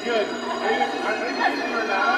Good. Are you or not?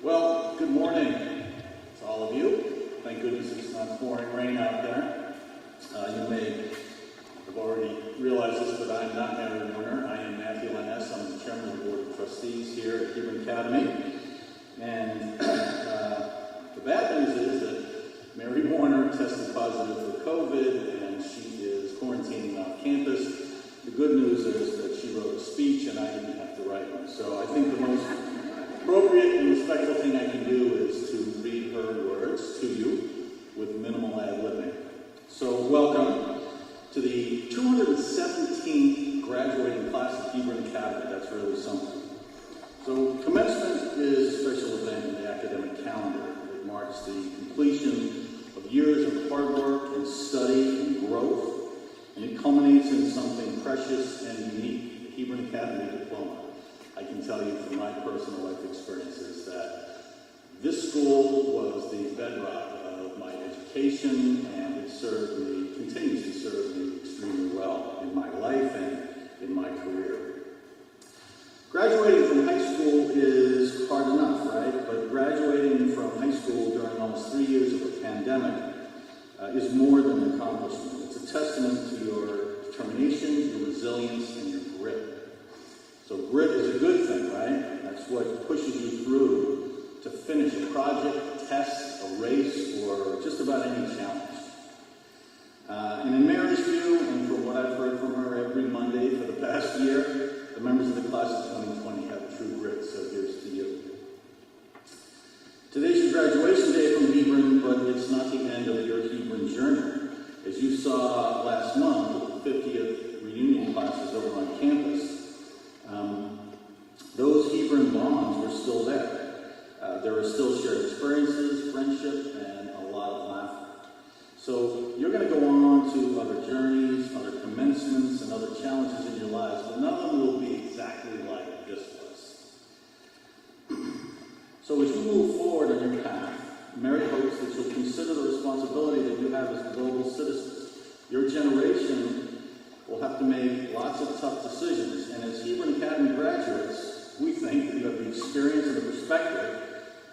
Well, good morning to all of you. Thank goodness it's not pouring rain out there. You may have already realized this, but I'm not Mary Warner. I am Matthew Liness. I'm the chairman of the Board of Trustees here at Hebron Academy. And the bad news is that Mary Warner tested positive for COVID, and she is quarantining off campus. The good news is that she wrote a speech, and I didn't have to write one. So I think the most appropriate and respectful thing I can do is to read her words to you with minimal ad-libbing. So welcome to the 217th graduating class of Hebron Academy. That's really something. So Commencement is a special event in the academic calendar. It marks the completion of years of hard work and study and growth, and it culminates in something precious and unique, the Hebron Academy Diploma. I can tell you from my personal life experiences that this school was the bedrock of my education, and it served me, continues to serve me extremely well in my life and in my career. Graduating from high school is hard enough, right? But graduating from high school during almost 3 years of a pandemic is more than an accomplishment. It's a testament to your determination, your resilience, and your grit. So grit is a good thing, right? That's what pushes you through to finish a project, a test, a race, or just about any challenge. is not the end of your Hebron journey. As you saw last month with the 50th reunion classes over on campus, those Hebron bonds were still there. There were still shared experiences, friendship, and a lot of laughter. So you're going to go on to other journeys, other commencements, and other challenges in your lives, but none of them will be exactly like this was. So as you move forward on your path, Mary hopes that you'll consider the responsibility that you have as global citizens. Your generation will have to make lots of tough decisions, and as Hebron Academy graduates, we think that you have the experience and the perspective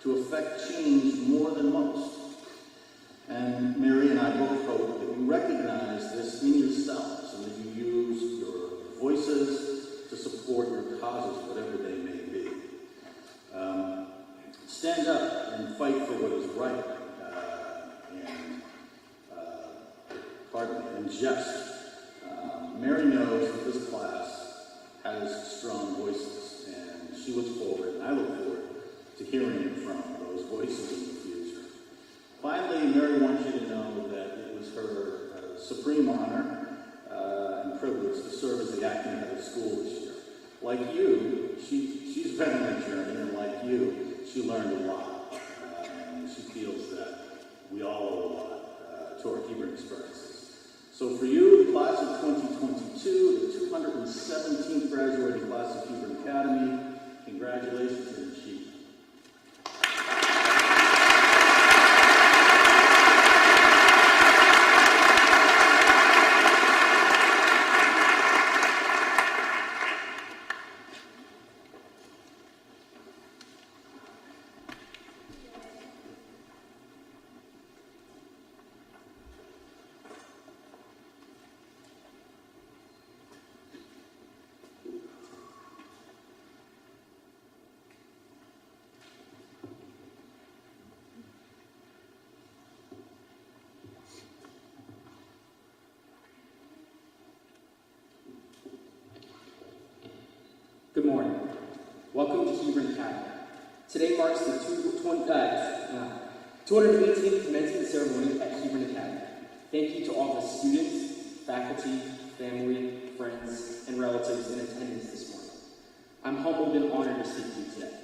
to affect change more than most. And Mary and I both hope that you recognize this in yourselves and that you use your voices to support your causes, whatever they may be. Stand up and fight for what is right, and just. Mary knows that this class has strong voices, and she looks forward, and I look forward to hearing from those voices in the future. Finally, Mary wants you to know that it was her supreme honor and privilege to serve as the acting head of school this year. Like you, she's been on a journey, and like you, she learned a lot, and she feels that we all owe a lot to our Hebron experiences. So for you, the class of 2022, the 217th graduating class of Hebron Academy, congratulations, and chief. Good morning. Welcome to Hebron Academy. Today marks the 218th commencement ceremony at Hebron Academy. Thank you to all the students, faculty, family, friends, and relatives in attendance this morning. I'm humbled and honored to speak to you today.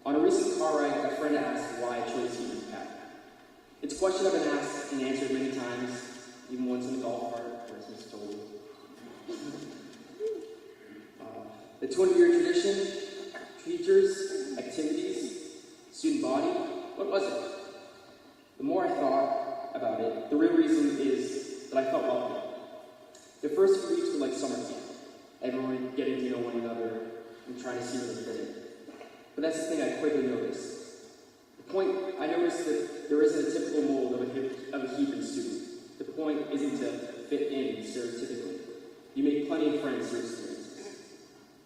On a recent car ride, a friend asked why I chose Hebron Academy. It's a question I've been asked and answered many times, even once in the golf cart, or as Mr. told me. The 20-year tradition, teachers, activities, student body, what was it? The more I thought about it, the real reason is that I felt welcome. The first few weeks were like summer camp, everyone getting to know one another and trying to see where they fit in. But that's the thing I quickly noticed. I noticed that there isn't a typical mold of a Hebron student. The point isn't to fit in stereotypically. You make plenty of friends through experiences.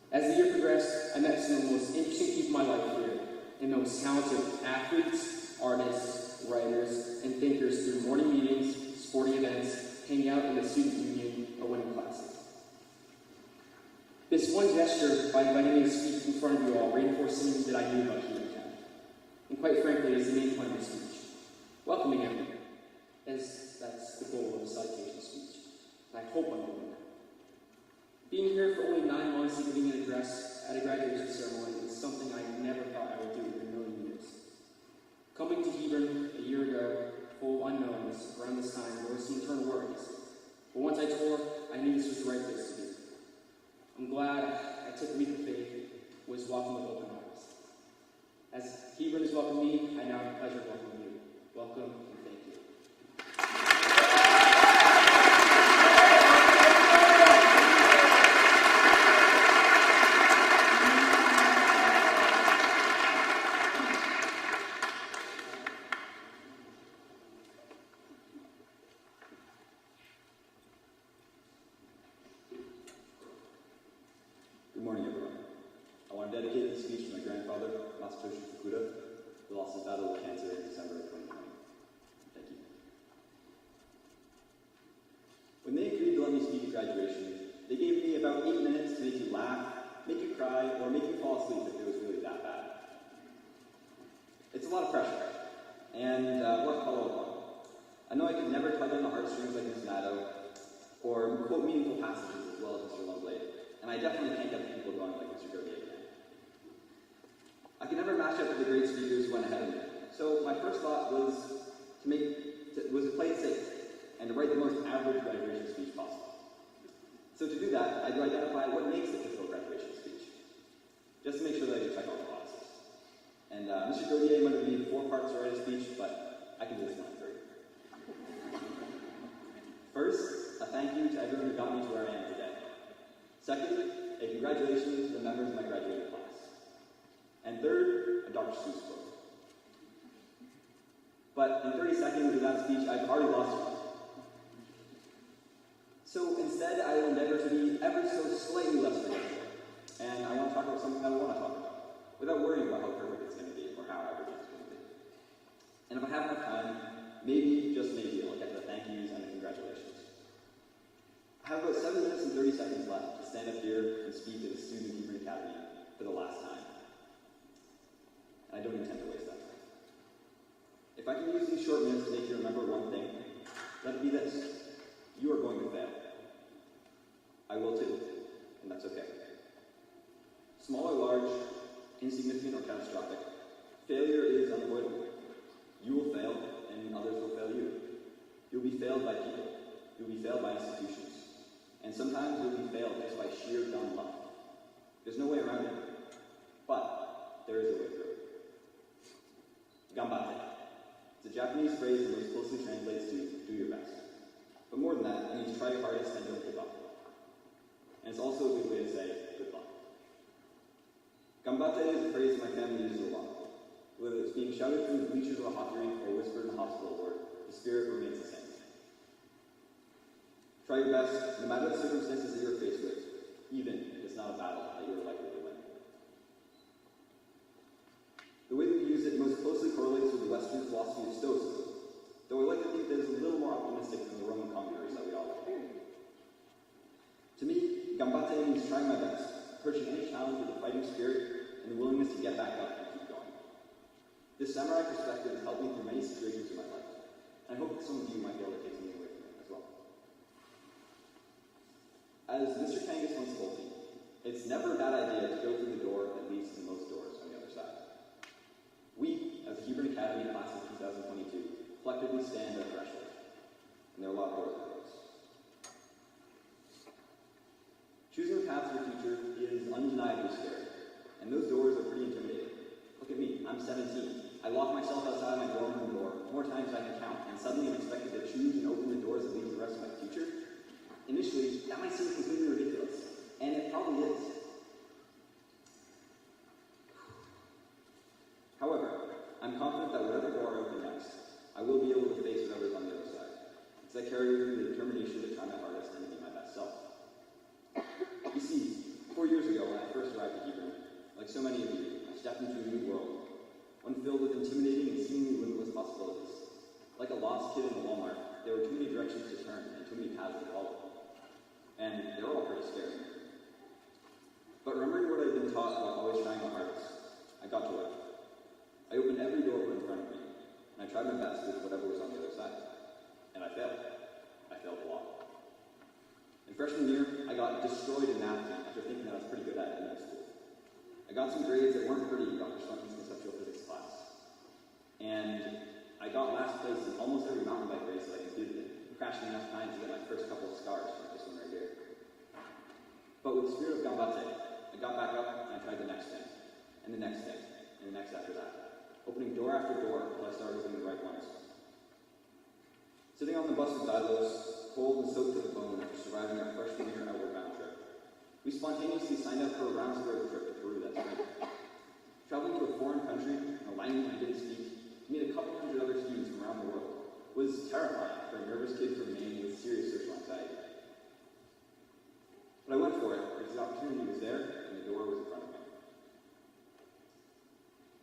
As the year progressed, I met some of the most interesting people in my life here, and the most talented athletes, artists, writers, and thinkers through morning meetings, sporting events, hanging out in the student union, or winning classes. This one gesture, by inviting me to speak in front of you all, reinforced something that I knew about Hebron Academy. And quite frankly, is the main point of the speech. Welcoming everyone, as that's the goal of the citation speech. And I hope I'm doing that. Being here for only 9 months and giving an address at a graduation ceremony is something I never thought I would do in a million years. Coming to Hebron a year ago, full of unknowns, around this time, there were some internal worries. But once I tore, I knew this was the right place to be. I'm glad I took a leap of faith, was welcomed with open arms. As Hebron has welcomed me, I now have the pleasure of welcoming you. Welcome and thank you. Good morning, everyone. I want to dedicate this speech to my grandfather, Masatoshi Fukuda, who lost his battle with cancer in December of 2020. Thank you. When they agreed to let me speak at graduation, they gave me about 8 minutes to make you laugh, make you cry, or make you fall asleep if it was really that bad. It's a lot of pressure, and what follow up on. I know I could never tug on the heartstrings like Miss Nadeau, or quote meaningful passages as well as Mr. Lumblade, and I definitely can't get the people going like Mr. Godier can. I could never match up to the great speakers who went ahead of me, so my first thought was to play it safe, and to write the most average graduation speech possible. So to do that, I had to identify what makes a typical graduation speech, just to make sure that I could check all the boxes. And Mr. Godier might have needed 4 parts to write a speech, but I can do this one in 3. First, a thank you to everyone who got me to where I am today. Second, a congratulations to the members of my graduating class. And third, a Dr. Seuss quote. But in 30 seconds of that speech, I've already lost you. So instead, I will endeavor to be ever so slightly less forgetful. And I want to talk about something that I want to talk about, without worrying about how perfect it's going to be or how average it's going to be. And if I have enough time, maybe, just maybe, I'll get to the thank yous and the congratulations. I have about 7 minutes and 30 seconds left to stand up here and speak at the student Hebron Academy for the last time. And I don't intend to waste that time. If I can use these short minutes to make you remember one thing, let it be this. You are going to fail. I will too, and that's okay. Small or large, insignificant or catastrophic, failure is unavoidable. You will fail, and others will fail you. You'll be failed by people. You'll be failed by institutions. And sometimes you'll be failed just by sheer dumb luck. There's no way around it. But there is a way through it. Ganbate. It's a Japanese phrase that most closely translates to do your best. But more than that, it means try your hardest and don't give up. And it's also a good way to say good luck. Ganbate is a phrase my family uses a lot. Whether it's being shouted from the bleachers of a hockey rink or whispered in a hospital ward, the spirit remains the same. Try your best, no matter the circumstances that you're faced with, even if it's not a battle that you're likely to win. The way that we use it most closely correlates with the Western philosophy of Stoicism, though I like to think that it's a little more optimistic than the Roman conquerors that we all like. To me, ganbate means trying my best, approaching any challenge with a fighting spirit and the willingness to get back up and keep going. This samurai perspective has helped me through many situations in my life, and I hope that some of you might be able to take something away from it as well. As Mr. Kangas once told me, it's never a bad idea to go through the door that leads to most doors on the other side. We, as the Hebron Academy class of 2022, collectively stand at a threshold, and there are a lot of doors to close. Choosing a path to the future is undeniably scary, and those doors are pretty intimidating. Look at me, I'm 17. I lock myself outside my dorm room door more times than I can count, and suddenly I'm expected to choose and open the doors that lead to the rest of my future. Initially, that might seem completely ridiculous, and it probably is. However, I'm confident that whatever door I open next, I will be able to face whatever's on the other side, because I carry with me the determination to try my hardest and to be my best self. You see, 4 years ago when I first arrived at Hebron, like so many of you, I stepped into a new world, one filled with intimidating and seemingly limitless possibilities. Like a lost kid in a Walmart, there were too many directions to turn and too many paths to follow. And they were all pretty scary. But remembering what I'd been taught about always trying my hardest, I got to work. I opened every door put in front of me, and I tried my best with whatever was on the other side. And I failed. I failed a lot. In freshman year, I got destroyed in math after thinking that I was pretty good at it in middle school. I got some grades that weren't pretty in Dr. Swanton's conceptual physics class. And I got last place in almost every mountain bike race that I completed in, crashing enough times to get my first couple of scars like this one right here. But with the spirit of ganbate, I got back up and I tried the next thing, and the next thing, and the next after that, opening door after door until I started opening the right ones. Sitting on the bus with Dilos, cold and soaked to the bone after surviving our freshman year outward bound trip, we spontaneously signed up for a round-the-world trip to Peru that spring. Traveling to a foreign country, in a language we didn't speak, to meet a couple hundred other students from around the world, was terrifying for a nervous kid from Maine with serious social anxiety. But I went for it because the opportunity was there and the door was in front of me.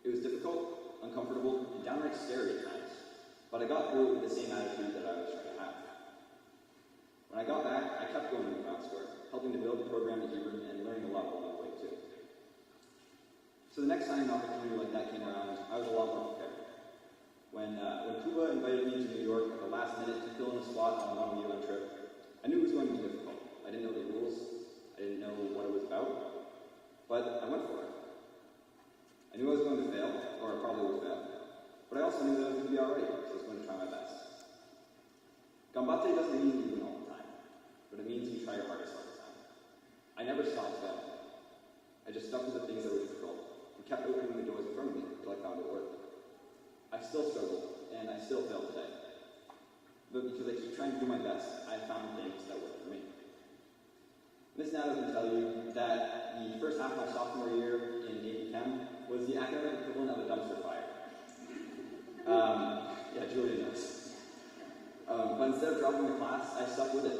It was difficult, uncomfortable, and downright scary at times, but I got through it with the same attitude that I was trying to have. When I got back, I kept going to the ground square, helping to build the program at Hebron and learning a lot along the way too. So the next time an opportunity like that came around, I was a lot more prepared. When Cuba invited me to New York at the last minute to fill in a spot on a long year-long trip, I knew it was going to be difficult. I didn't know the rules. I didn't know what it was about. But I went for it. I knew I was going to fail, or I probably would fail. But I also knew that I was going to be alright, so I was going to try my best. Gambate doesn't mean you win all the time, but it means you try your hardest all the time. I never stopped failing. I just stuck with the things that were difficult and kept opening the doors in front of me until I found it worked. I still struggle, and I still fail today. But because I keep trying to do my best, I found things that work for me. Ms. Nato can tell you that the first half of my sophomore year in AP Chem was the academic equivalent of a dumpster fire. Yeah, Julia knows. But instead of dropping the class, I stuck with it.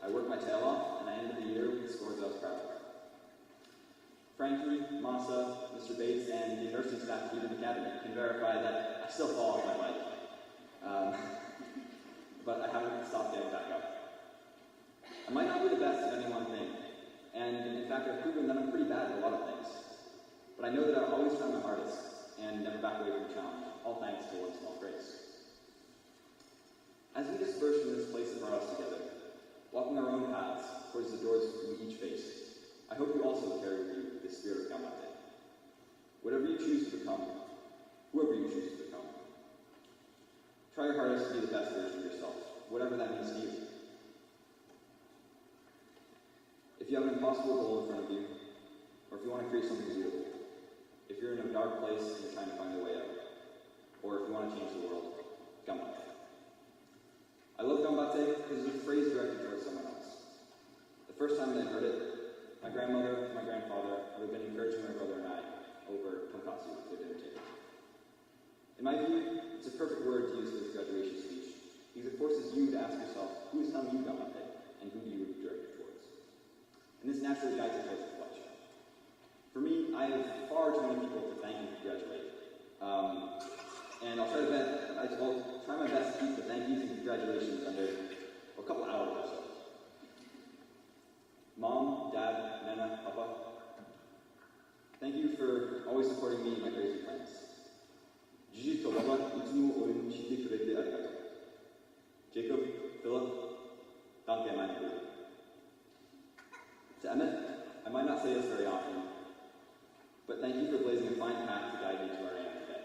I worked my tail off, and I ended the year with scores that I was proud of. Frankie, Masa, Mr. Bates, and the nursing staff at Hebron Academy can verify that I still fall off my bike. But I haven't stopped getting back up. I might not be the best at any one thing, and in fact I've proven that I'm pretty bad at a lot of things. But I know that I've always tried my hardest, and never back away from a challenge, all thanks to one small grace. As we disperse from this place that brought us together, walking our own paths towards the doors we each face, I hope you also carry with you the spirit of Gambate. Whatever you choose to become, whoever you choose to become, try your hardest to be the best version of yourself, whatever that means to you. If you have an impossible goal in front of you, or if you want to create something beautiful, if you're in a dark place and you're trying to find a way out, or if you want to change the world, Gambate. I love Gambate because it's a phrase directed towards someone else. The first time that I heard it, my grandmother and my grandfather would have been encouraging my brother and I over tonkatsu at the dinner table. In my view, it's a perfect word to use for this graduation speech, because it forces you to ask yourself, who is telling you Gambate, and who do you direct it towards? And this naturally guides it towards reflection. For me, I have far too many people to thank and congratulate. And I'll try my best to keep the thank yous and congratulations under a couple hours or so. Mom, Dad, Nana, Papa, thank you for always supporting me and my crazy plans. Gigi, Tobaba, Itsumo, Orin, Shite, Kurete, Arigato. Jacob, Philip, Danke, Manipur. To Emmett, I might not say this very often, but thank you for blazing a fine path to guide me to where I am today.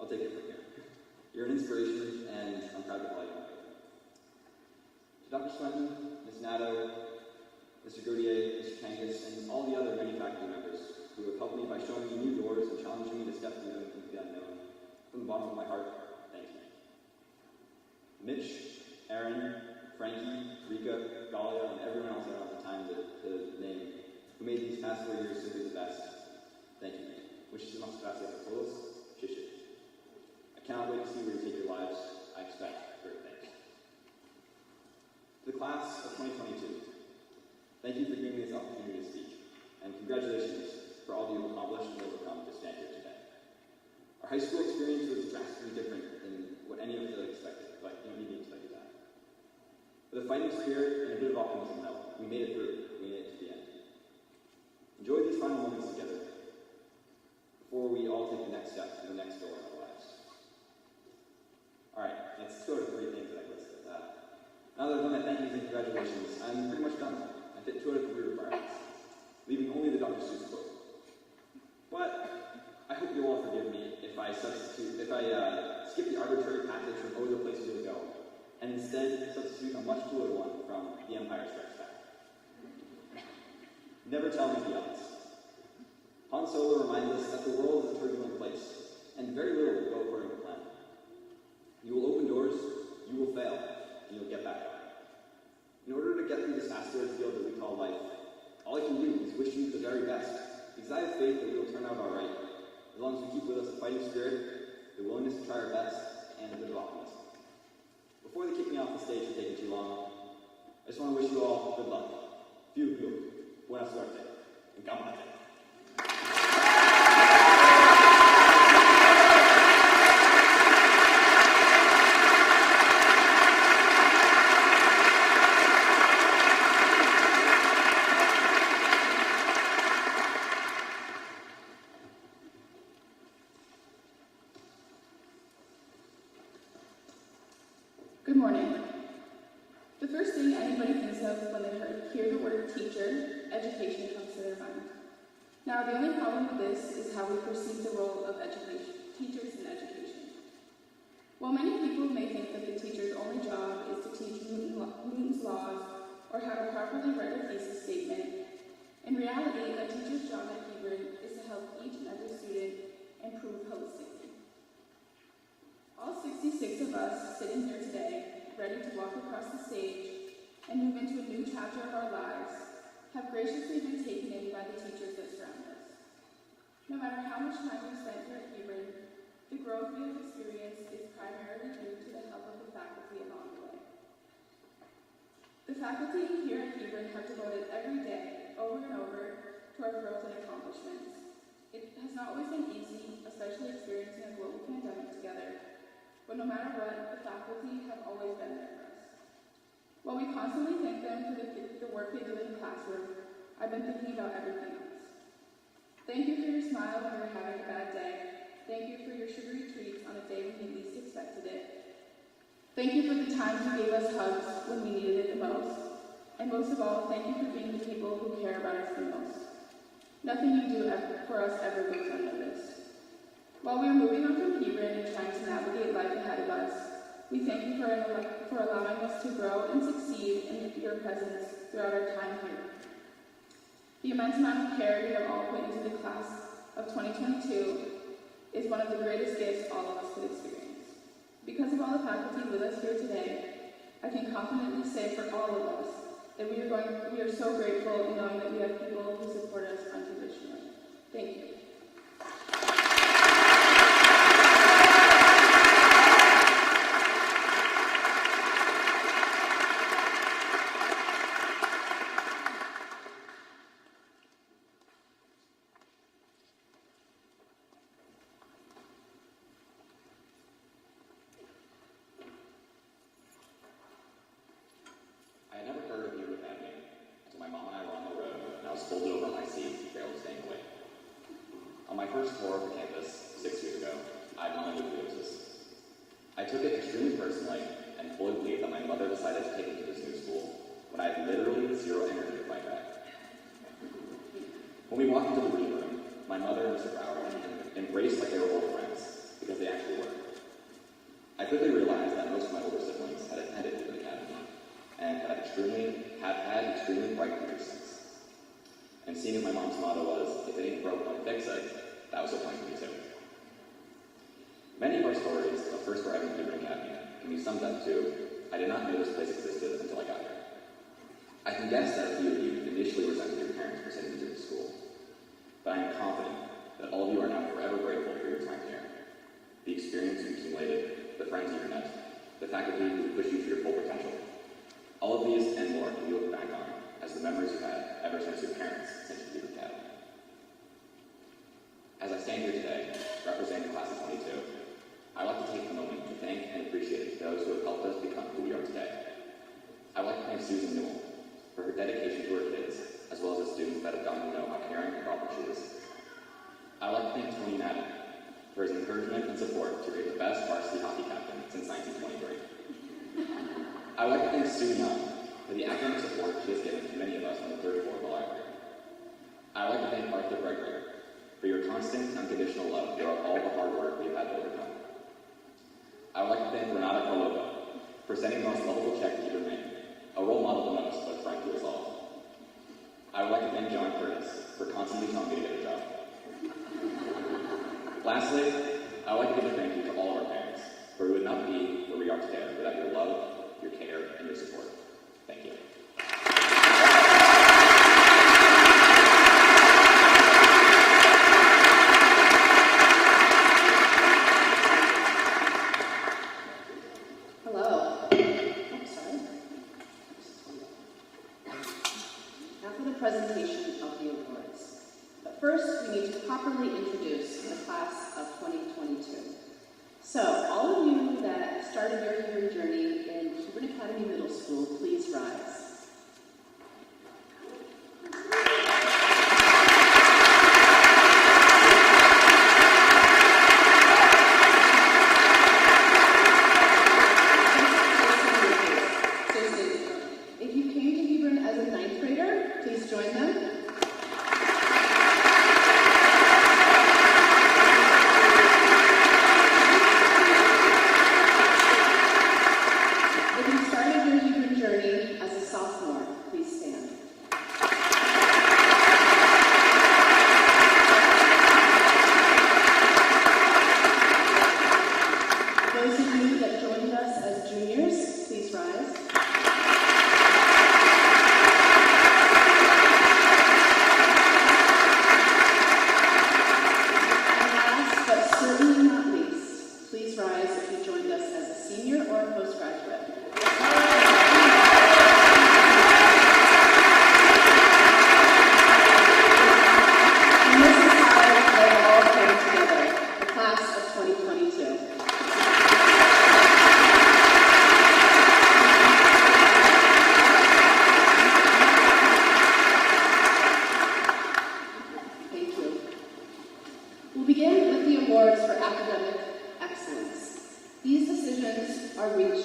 I'll take it from here. You're an inspiration, and I'm proud to call you my favorite. To Dr. Swenton, Ms. Nato, Mr. Godier, Mr. Kangas, and all the other many faculty members who have helped me by showing me new doors and challenging me to step through them into the unknown, from the bottom of my heart, thank you. Mitch, Aaron, Frankie, Rika, Galia, and everyone else I don't have the time to name, who made these past 4 years simply the best, thank you. Muchísimas gracias a todos. Shishit. I cannot wait to see where you take your lives. I expect great things. To the class of 2022, thank you for giving me this opportunity to speak, and congratulations for all that you've accomplished and overcome to stand here today. Our high school experience was drastically different than what any of us had expected, but you don't need me to tell you that. With a fighting spirit and a bit of optimism, though, we made it through. We made it to the end. Enjoy these final moments together before we all take the next step to the next door in our lives. Alright, let's go to 3 things that I listed. Now that I've done my thank yous and congratulations, I'm pretty much done. I fit 2 out of 3 requirements, leaving only the Dr. Seuss quote. But I hope you'll all forgive me if I skip the arbitrary passage from Oh, the Place You'll Go, and instead substitute a much cooler one from The Empire Strikes Back. Never tell me the odds. Han Solo reminds us that the world is a turbulent place, and very little will go according to plan. You will open doors, you will fail, and you'll get back up. In order to get through this asteroid field that we call life, all I can do is wish you the very best, because I have faith that we will turn out all right, as long as we keep with us the fighting spirit, the willingness to try our best, and a bit of optimism. Before they kick me off the stage for taking too long, I just want to wish you all good luck. Fiu fiu, buena suerte, and Gambate. Good morning. The first thing anybody thinks of when they hear the word teacher, education comes to their mind. Now, the only problem with this is how we perceive the role of teachers in education. While many people may think that the teacher's only job is to teach Newton's laws or how to properly write a thesis statement, in reality, a teacher's job at Hebron is to help each and every student improve holistically. All 66 of us sitting here today, ready to walk across the stage and move into a new chapter of our lives, have graciously been taken in by the teachers that surround us. No matter how much time we've spent here at Hebron, the growth we have experienced is primarily due to the help of the faculty along the way. The faculty here at Hebron have devoted every day, over and over, to our growth and accomplishments. It has not always been easy, especially experiencing a global pandemic together, but no matter what, the faculty have always been there for us. While we constantly thank them for the work they do in the classroom, I've been thinking about everything else. Thank you for your smile when you're having a bad day. Thank you for your sugary treats on a day when you least expected it. Thank you for the times you gave us hugs when we needed it the most. And most of all, thank you for being the people who care about us the most. Nothing you do for us ever goes unnoticed. While we are moving on from Hebron and trying to navigate life ahead of us, we thank you for allowing us to grow and succeed in your presence throughout our time here. The immense amount of care you have all put into the class of 2022 is one of the greatest gifts all of us could experience. Because of all the faculty with us here today, I can confidently say for all of us that we are so grateful in knowing that we have people who support us unconditionally. Thank you. Folded over my seat, barely staying awake. On my first tour of the campus 6 years ago, I had mononucleosis. I took it extremely personally and fully believed that my mother decided to take me to this new school when I had literally zero energy to fight back. When we walked into the reading room, my mother and Mr. Brower embraced like they were old friends, because they actually were. I quickly realized that most of my older siblings had attended the academy and had had extremely bright careers since. And seeing as my mom's motto was, if it ain't broke, don't fix it, that was a point for me too. Many of our stories of first arriving at Hebron Academy can be summed up to, I did not know this place existed until I got here. I can guess that a few of you initially resented your parents for sending you to the school, but I am confident that all of you are now forever grateful for your time here. The experience you accumulated, the friends you met, the faculty who pushed you to your full potential. All of these and more can you look back on as the memories you had ever since your parents sent you to the academy. As I stand here today, representing the class of 22, I'd like to take a moment to thank and appreciate those who have helped us become who we are today. I'd like to thank Susan Newell for her dedication to her kids, as well as the students that have gotten to know how caring and thoughtful she is. I'd like to thank Tony Madden for his encouragement and support to create the best varsity hockey captain since 1923. I'd like to thank Sue Young for the academic support she has given to many of us on the third floor of the library. I'd like to thank Arthur Gregory for your constant, unconditional love throughout all the hard work we've had to overcome. I would like to thank Renata Carlova for sending the most lovable check to Hebron Maine, a role model to most, but frank to us all. I would like to thank John Curtis for constantly telling me to get a job. Lastly, I would like to give a thank you to all of our parents, for we would not be where we are today without your love, your care, and your support. Thank you. Hello. Sorry. Now for the presentation of the awards. But first, we need to properly introduce the class of 2022. So, all of you that started your Hebron journey in Hebron Academy Middle School, please rise.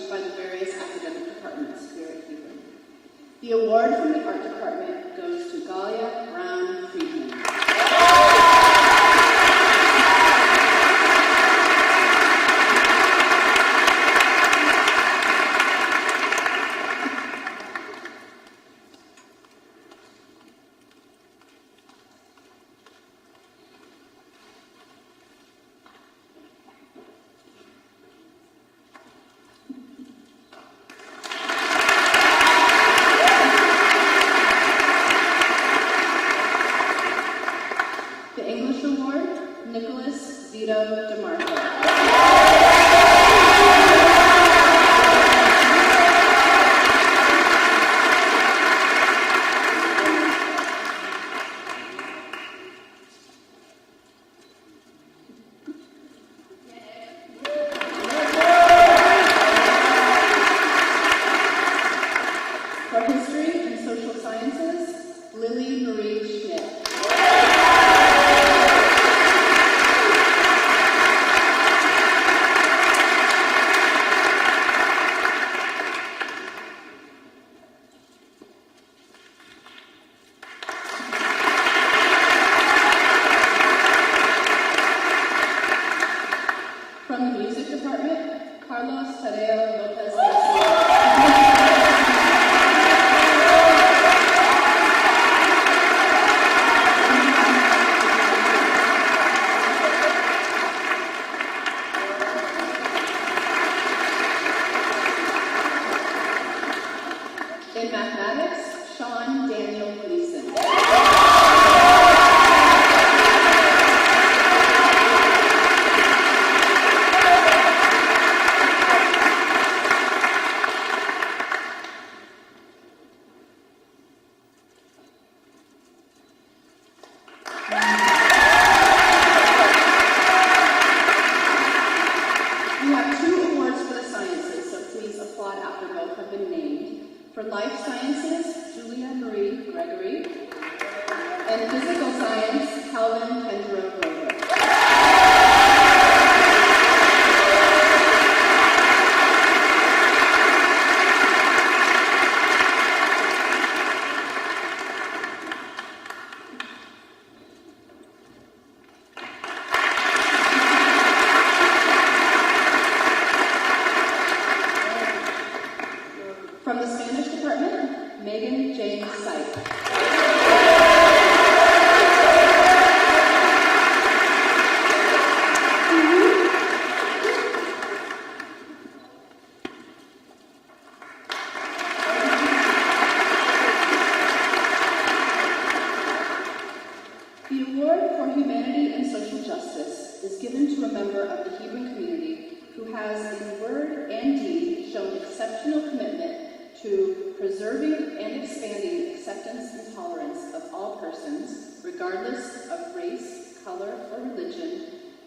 by the various academic departments here at Hebron. The award from the art department goes to Galia Brown Friedman.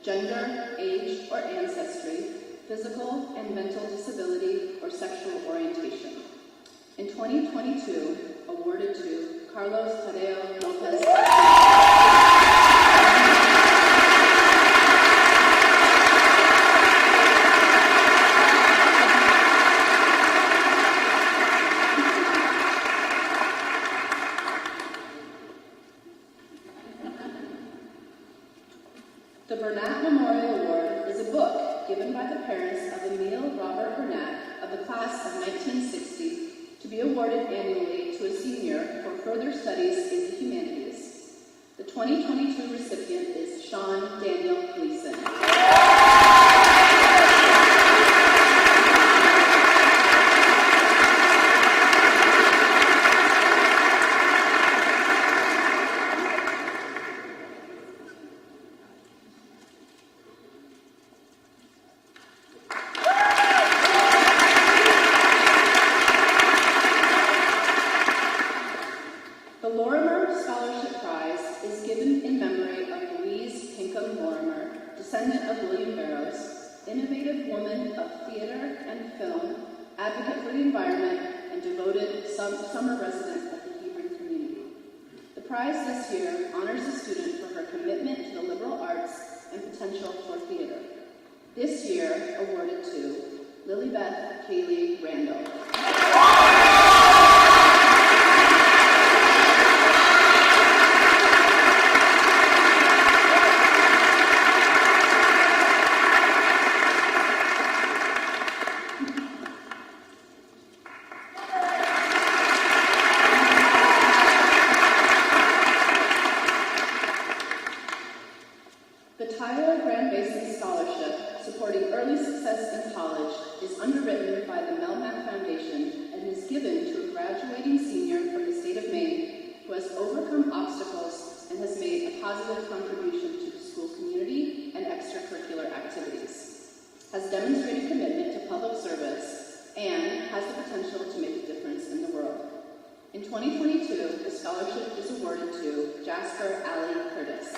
Gender, age, or ancestry, physical and mental disability, or sexual orientation. In 2022, awarded to Carlos Tadeo Lopez. The Burnett Memorial Award is a book given by the parents of Emil Robert Burnett of the class of 1960 to be awarded annually to a senior for further studies in the humanities. The 2022 recipient is Sean Daniel Gleason. Innovative woman of theater and film, advocate for the environment, and devoted summer resident of the Hebron community. The prize this year honors a student for her commitment to the liberal arts and potential for theater. This year, awarded to Lilybeth Kaylee Randall. The Tyler Grand Basin Scholarship, supporting early success in college, is underwritten by the Melmac Foundation and is given to a graduating senior from the state of Maine who has overcome obstacles and has made a positive contribution to the school community and extracurricular activities, has demonstrated commitment to public service, and has the potential to make a difference in the world. In 2022, the scholarship is awarded to Jasper Alley Curtis.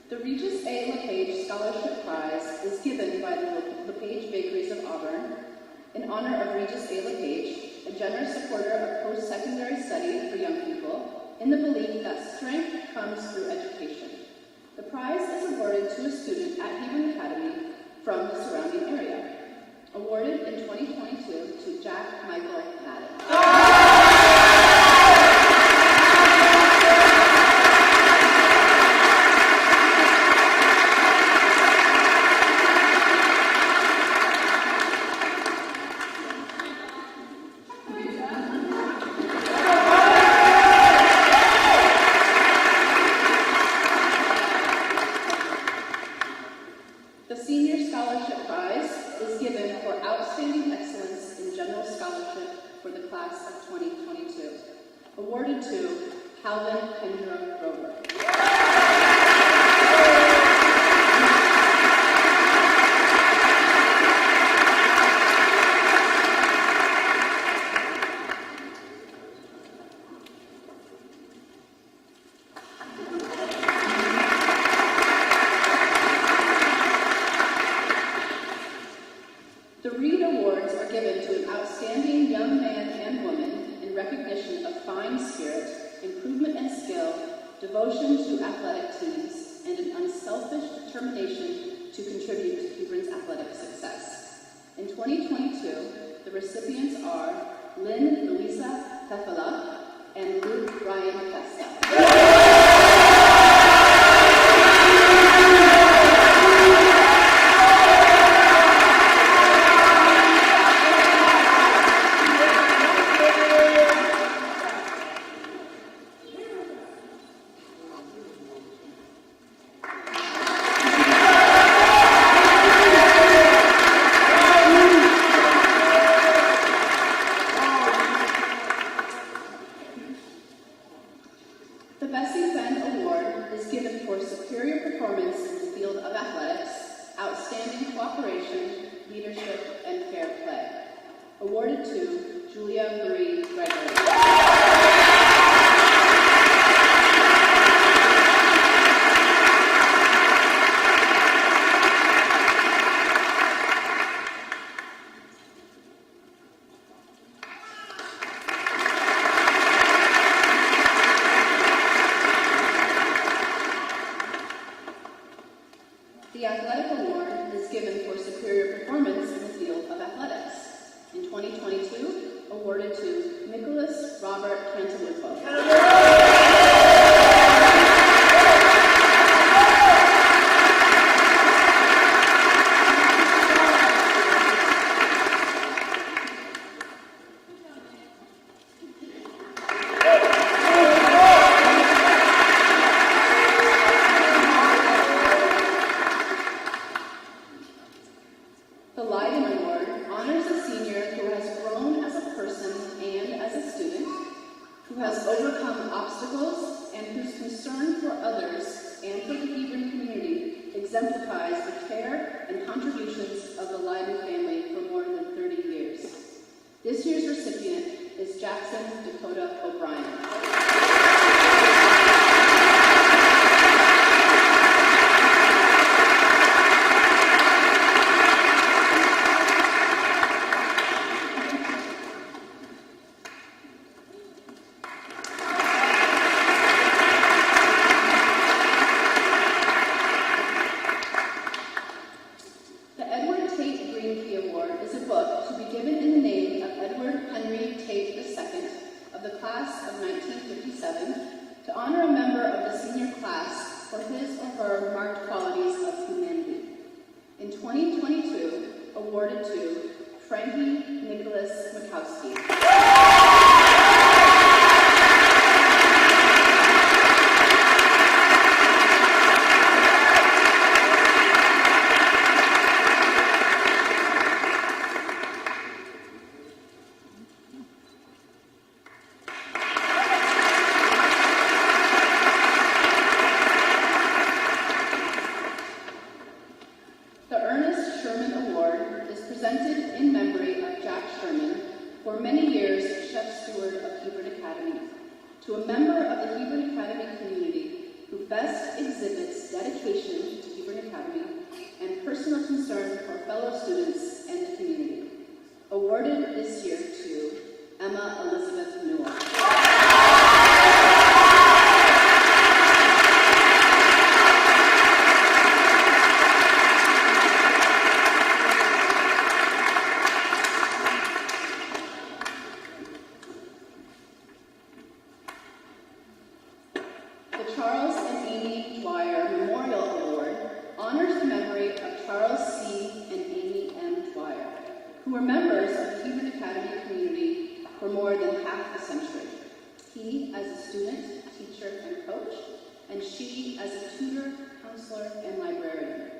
The Regis A. LePage Scholarship Prize is given by the LePage Bakeries of Auburn in honor of Regis A. LePage, a generous supporter of post-secondary study for young people, in the belief that strength comes through education. The prize is awarded to a student at Hebron Academy from the surrounding area. Awarded in 2022 to Jack Michael Madden. The Senior Scholarship Prize is given for outstanding excellence in general scholarship for the class of 2022. Awarded to Calvin Kendra Grover. The Reed Awards are given to an outstanding young man and woman in recognition of fine spirit, improvement and skill, devotion to athletic teams, and an unselfish determination to contribute to Hebron's athletic success. In 2022, the recipients are Lynn Louisa Tefela and Luke Ryan Festa. The Bessie Fenn Award is given for superior performance in the field of athletics, outstanding cooperation, leadership, and fair play. Awarded to Julia Marie Gregory. The Athletic Award is given for superior performance in the field of athletics. In 2022, awarded to Nicholas Robert Cantalupo. The Leiden Award honors a senior who has grown as a person and as a student, who has overcome obstacles, and whose concern for others and for the Hebron community exemplifies the care and contributions of the Leiden family for more than 30 years. This year's recipient is Jackson Dakota O'Brien. fellow students and the community. Awarded this year to Emma Elizabeth Newell. The Charles and Amy Dwyer Memorial Award honors the memory of Charles C. and Amy M. Dwyer, who were members of the Hebron Academy community for more than half a century. He as a student, teacher, and coach, and she as a tutor, counselor, and librarian.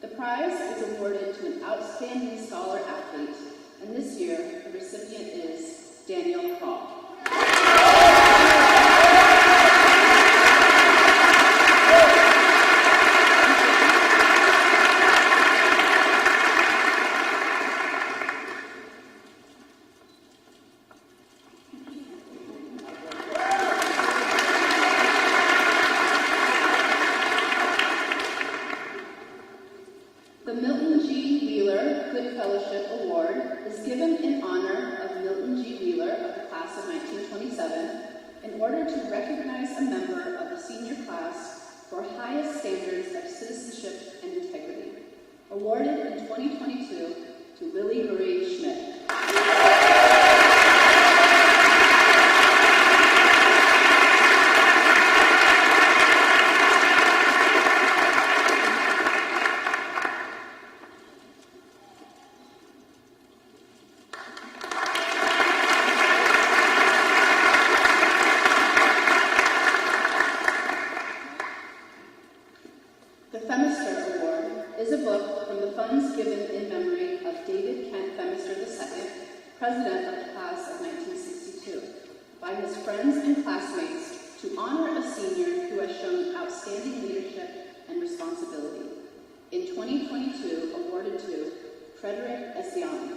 The prize is awarded to an outstanding scholar athlete, and this year the recipient is Daniel Crawl. The Milton G. Wheeler Good Fellowship Award is given in honor of Milton G. Wheeler of the class of 1927 in order to recognize a member of the senior class for highest standards of citizenship and integrity. Awarded in 2022 to Lily Marie Schmidt. The Femister Award is a book from the funds given in memory of David Kent Femister II, president of the class of 1962, by his friends and classmates to honor a senior who has shown outstanding leadership and responsibility. In 2022, awarded to Frederick Essiani.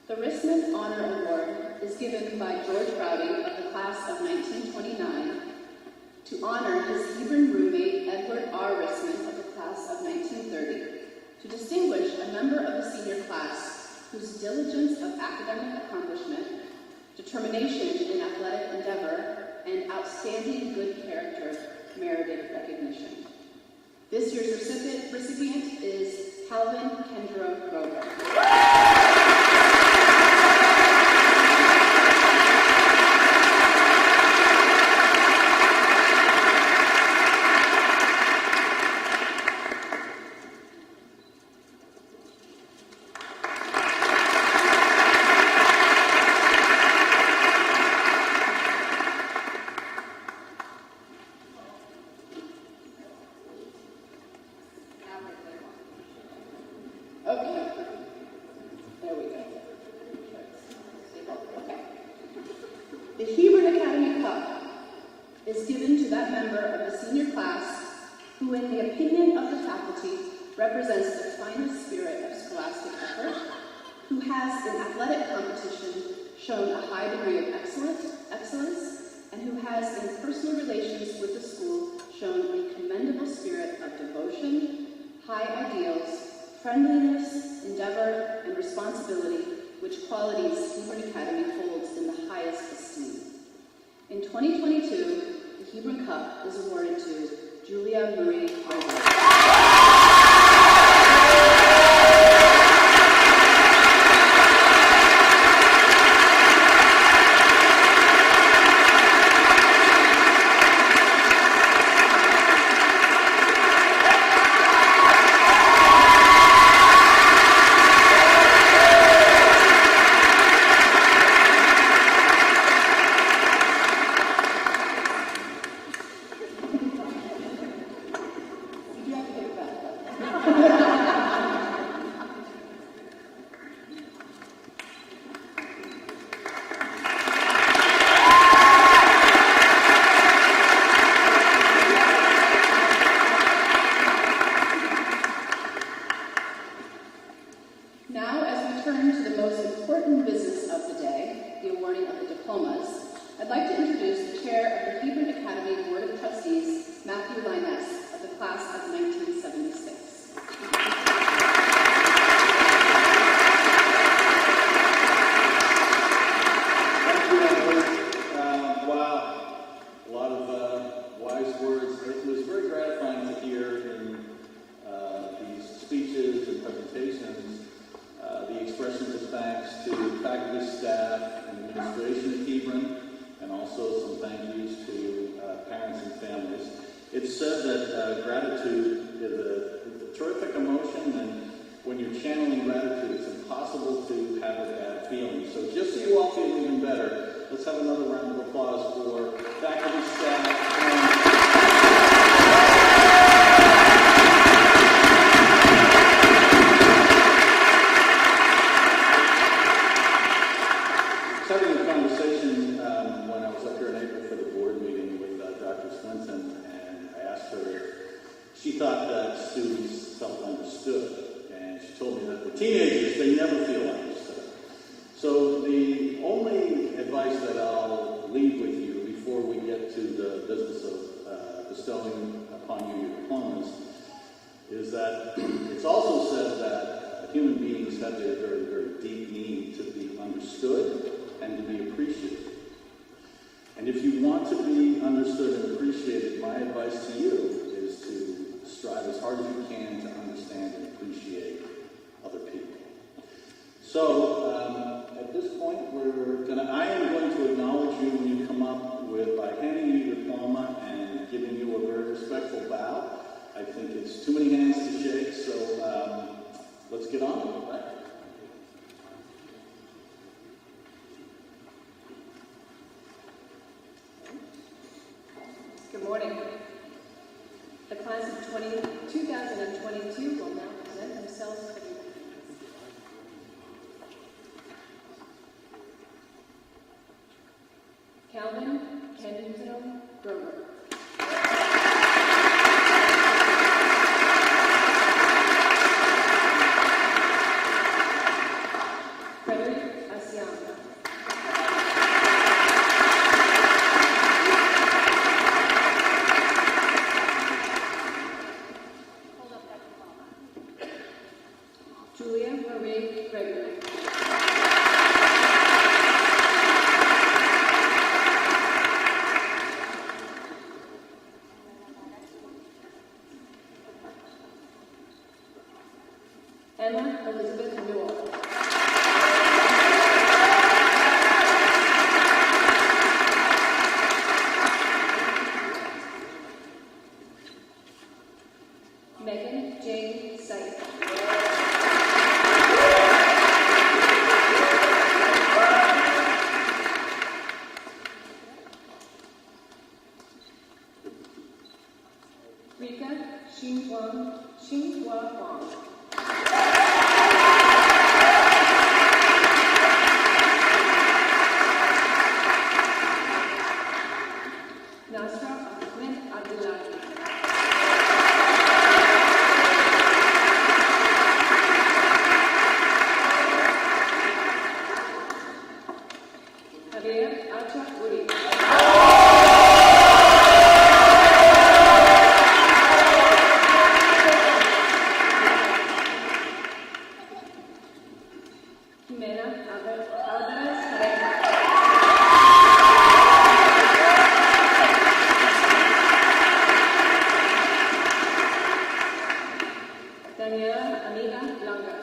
The Rissman Honor Award is given by George Rowdy of the class of 1929 to honor his Hebron roommate Edward R. Rissman of the class of 1930, to distinguish a member of the senior class whose diligence of academic accomplishment, determination in athletic endeavor, and outstanding good character merited recognition. This year's recipient is Calvin Kendra Grover. Okay. There we go. Okay. The Hebron Academy Cup is given to that member of the senior class who, in the opinion of the faculty, represents the finest spirit of scholastic effort, who has in athletic competition shown a high degree of excellence, and who has in personal relations with the school shown a commendable spirit of devotion, high ideals, friendliness, endeavor, and responsibility, which qualities Hebron Academy holds in the highest esteem. In 2022, the Hebron Cup is awarded to Julia Marie Harvey. diplomas, I'd like to introduce the chair of the Hebron Academy Board of Trustees, Matthew Linus, of the class of 1976. Thank you, Emily. Wow, a lot of wise words. It was very gratifying to hear in these speeches and presentations the expressions of thanks to faculty, staff, and administration at Hebron, and also some thank yous to parents and families. It's said that gratitude is a terrific emotion, and when you're channeling gratitude, it's impossible to have a bad feeling. So just so you all feel even better, let's have another round of applause for faculty, staff, and having a conversation when I was up here in April for the board meeting with Dr. Swinton, and I asked her if she thought that students felt understood, and she told me that the teenagers, they never feel understood. So the only advice that I'll leave with you before we get to the business of bestowing upon you your diplomas is that it's also said that human beings have a very, very deep need to be understood and to be appreciated. And if you want to be understood and appreciated, my advice to you is to strive as hard as you can to understand and appreciate other people. So at this point, I am going to acknowledge you when you come up by handing you your diploma and giving you a very respectful bow. I think it's too many hands to shake, so let's get on with it, right? Good morning. The class of 2022 will now present themselves for the Calvin Kensington Grover. Frederick Asiana. Julia Marie Gregory. Emma Elizabeth Newell. Megan Jane Sight. Rika Xinhua Huang. Nasra Ahmed Abdullahi. Javier Acha Uri. Jimena Alvarez Carrera. Daniela Amiga Langa.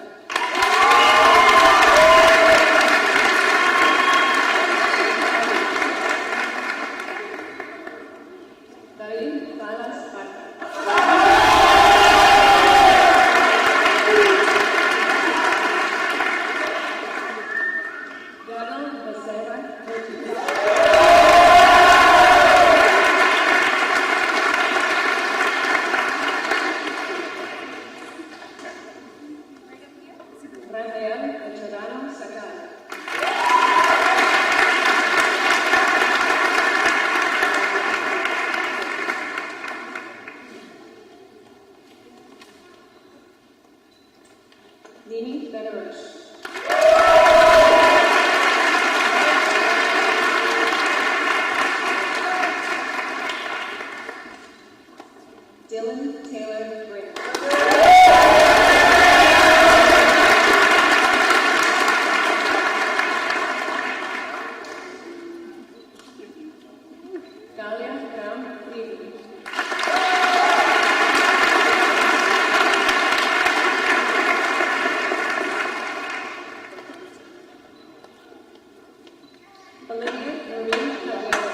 Olivia Marie Caballero.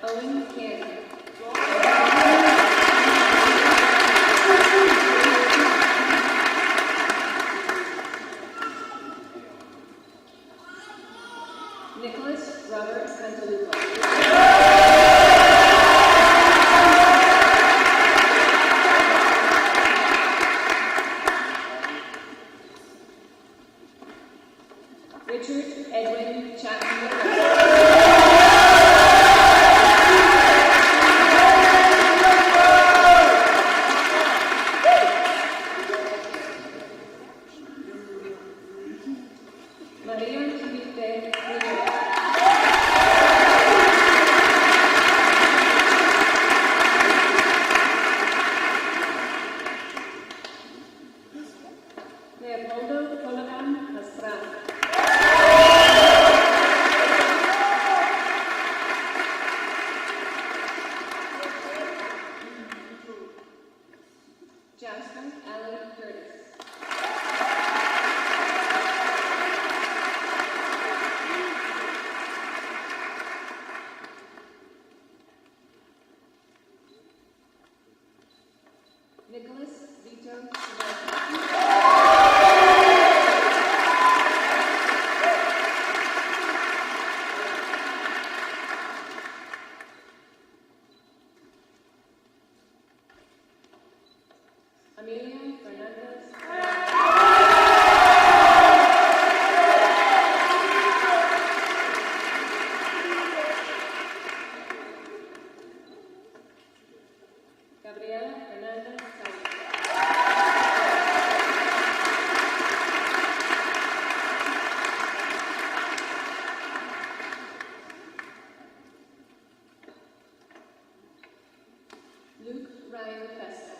Owen Cannon. Nicholas Robert Santalupo. Richard Edwin Chapman. Maria Felipe Rivera. Leopoldo Coladan Pastrana. Jasper Allen Curtis. Nicholas Vito Sebastian. Amelia Fernandez. Gabriela Fernandez Sáenz. Luke Ryan Festa.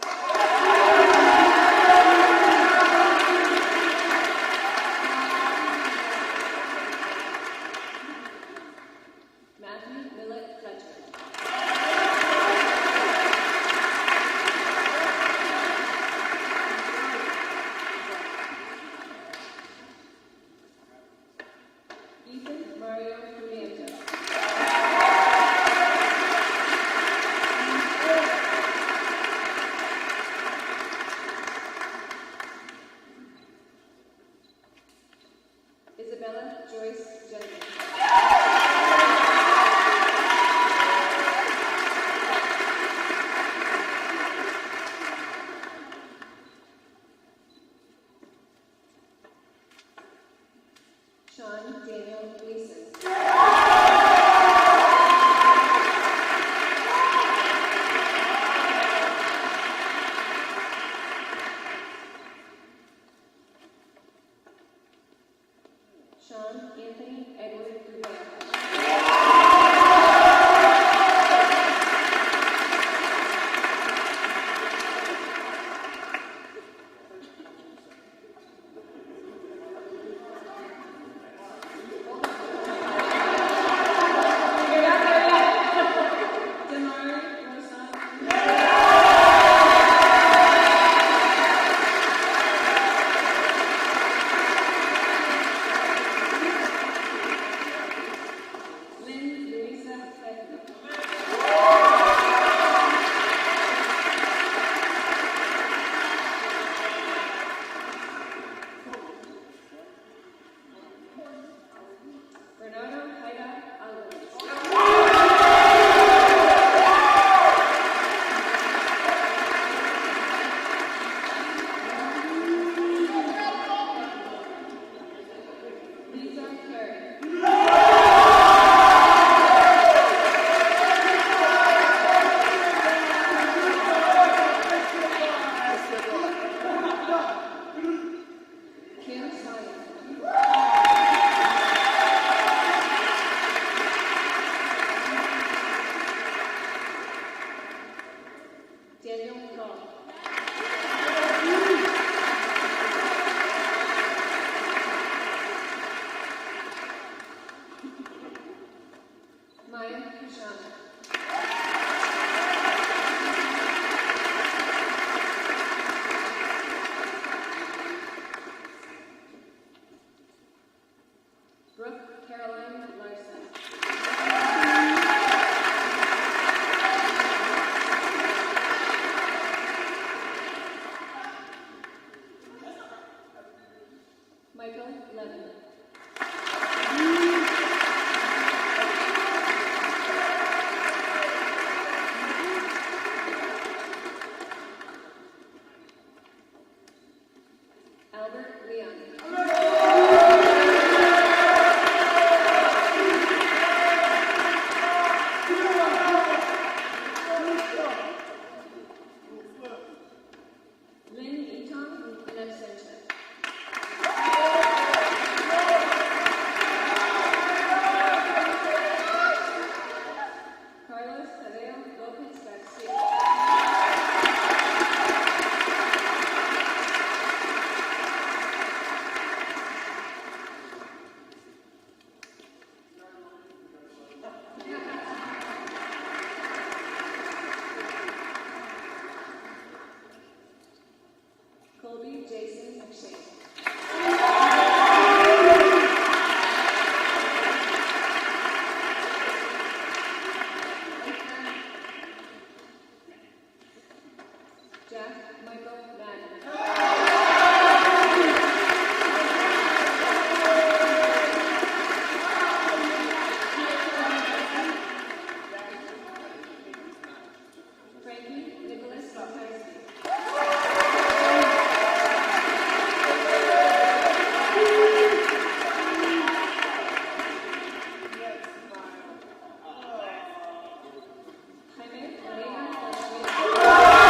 Levin. Albert Leon. Lynn Eaton in absentia. Carlos Tadeo Lopez Garcia. Colby Jason McShane. Jack Michael Madden. Frankie Nicholas Baptiste. Jaime Molina Flores.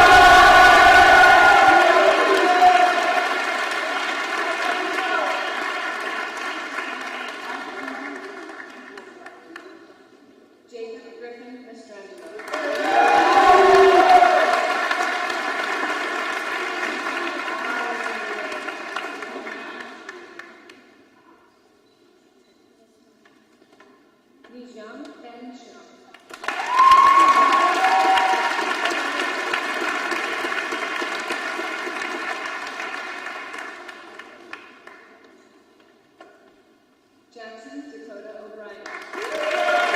Jacob Griffin Estrangelo. Nijiam Ben Chiang. Jackson Dakota O'Brien.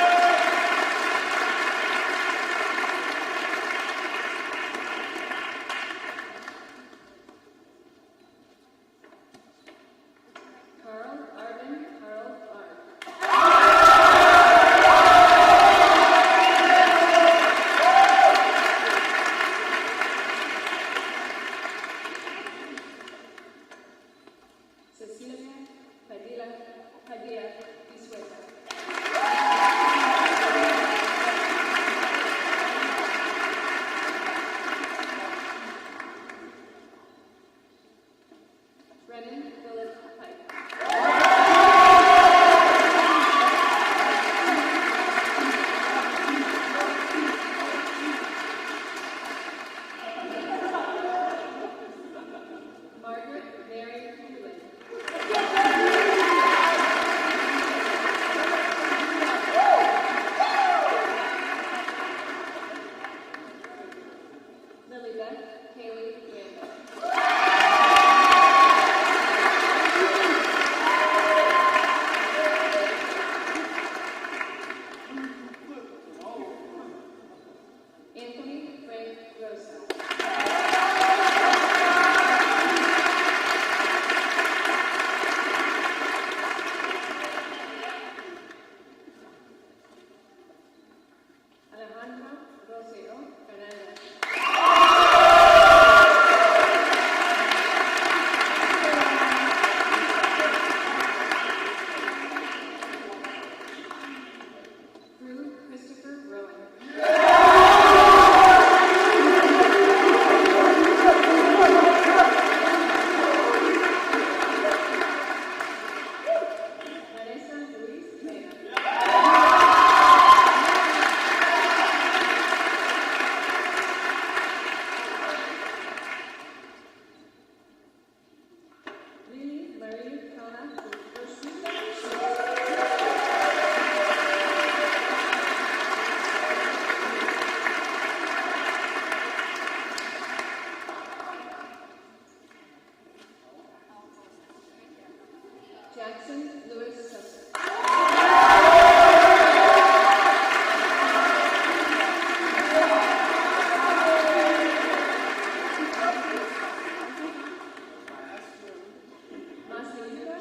Carl Arvin Carl Arv. Cecilia Padilla Isueta. Brennan Philip Pike. Margaret Mary Hewlett. Lilybeth Haley Randall. Anthony Frank Rosa. Alejandro Rosero Fernandez. Drew Christopher Rowan. Vanessa Luis Mena. Lily Marie Kona Jackson Lewis Susser. Masayuka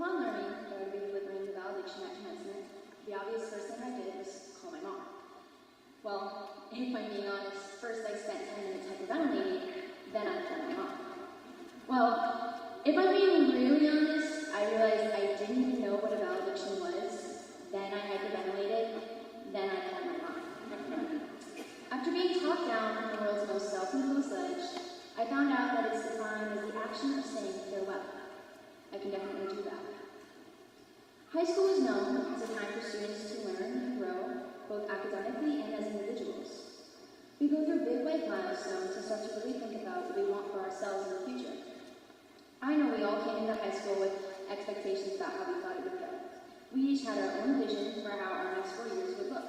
Upon learning that I would be delivering the valediction at commencement, the obvious first thing I did was call my mom. Well, if I'm being honest, first I spent 10 minutes hyperventilating, then I called my mom. Well, if I'm being really honest, I realized I didn't even know what a valediction was, then I hyperventilated, then I called my mom. After being talked down from the world's most self-imposed ledge, I found out that it's defined as the action of saying farewell. I can definitely do that. High school is known as a time for students to learn and grow, both academically and as individuals. We go through big life milestones and start to really think about what we want for ourselves in the future. I know we all came into high school with expectations about how we thought it would go. We each had our own vision for how our next 4 years would look.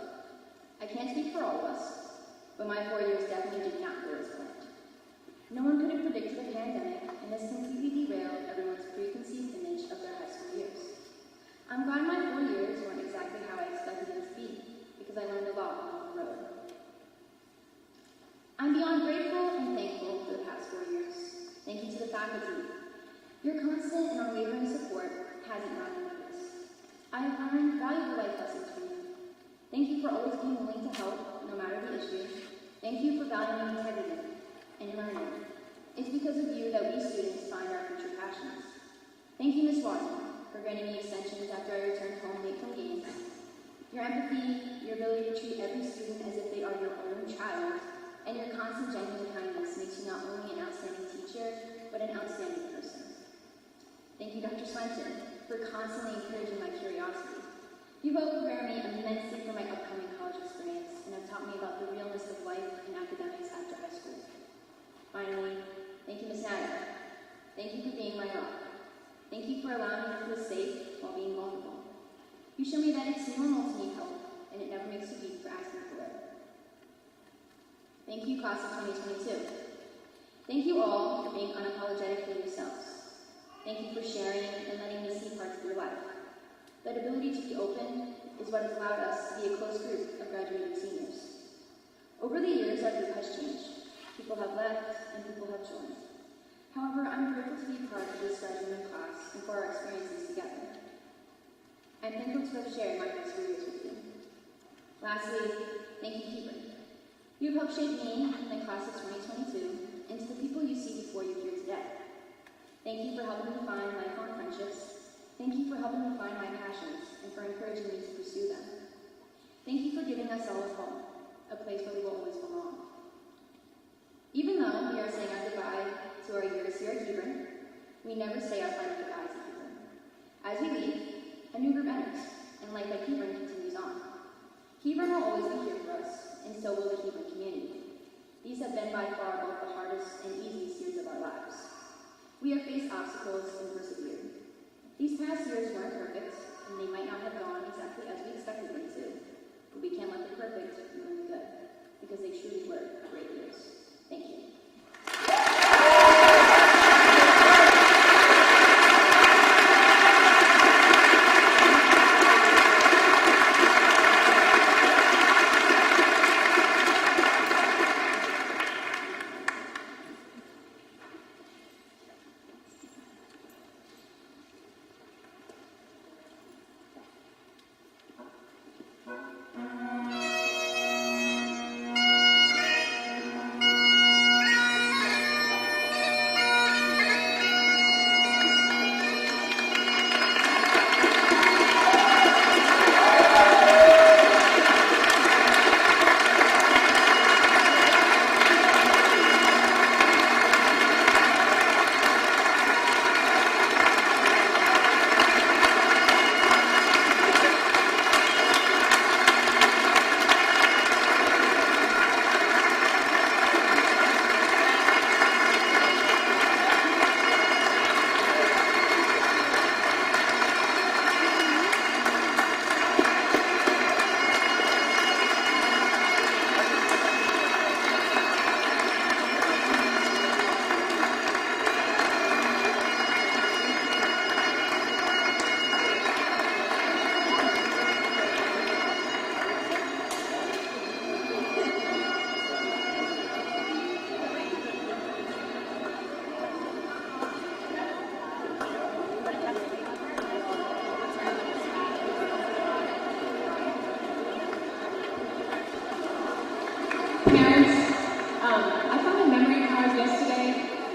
I can't speak for all of us, but my 4 years definitely did not go as planned. No one could have predicted a pandemic, and this completely derailed everyone's preconceived image of their high school years. I'm glad my 4 years weren't exactly how I expected them to be, because I learned a lot along the road. I'm beyond grateful and thankful for the past 4 years. Thank you to the faculty. Your constant and unwavering support hasn't gone unnoticed. I have learned valuable life lessons from you. Thank you for always being willing to help, no matter the issue. Thank you for valuing integrity and learning. It's because of you that we students find our future passions. Thank you, Ms. Watson, for granting me extensions after I returned home late from games. Your empathy, your ability to treat every student as if they are your own child, and your constant genuine kindness makes you not only an outstanding teacher, but an outstanding person. Thank you, Dr. Swenson, for constantly encouraging my curiosity. You both prepare me immensely for my upcoming college experience and have taught me about the realness of life and academics after high school. Finally, thank you, Ms. Natter. Thank you for being my rock. Thank you for allowing me to feel safe while being vulnerable. You show me that it's normal to need help, and it never makes you weak for asking for it. Thank you, class of 2022. Thank you all for being unapologetically yourselves. Thank you for sharing and letting me see parts of your life. That ability to be open is what has allowed us to be a close group of graduating seniors. Over the years, our group has changed. People have left and people have joined. However, I'm grateful to be part of this graduating class and for our experiences together. I'm thankful to have shared my first 4 years with you. Lastly, thank you, Hebron. You have helped shape me and the class of 2022 into the people you see before you here today. Thank you for helping me find lifelong friendships. Thank you for helping me find my passions and for encouraging me to pursue them. Thank you for giving us all a home, a place where we will always belong. Even though we are saying our goodbye to our years here at Hebron, we never say our final goodbyes at Hebron. As we leave, a new group enters, and life at Hebron continues on. Hebron will always be here for us, and so will the Hebron community. These have been by far both the hardest and easiest years of our lives. We have faced obstacles and persevered. These past years weren't perfect, and they might not have gone exactly as we expected them to, but we can't let the perfect ruin the good, because they truly were great years. Thank you.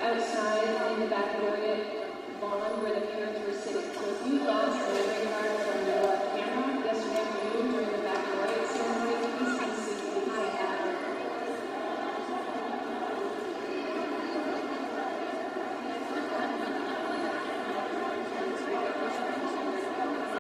outside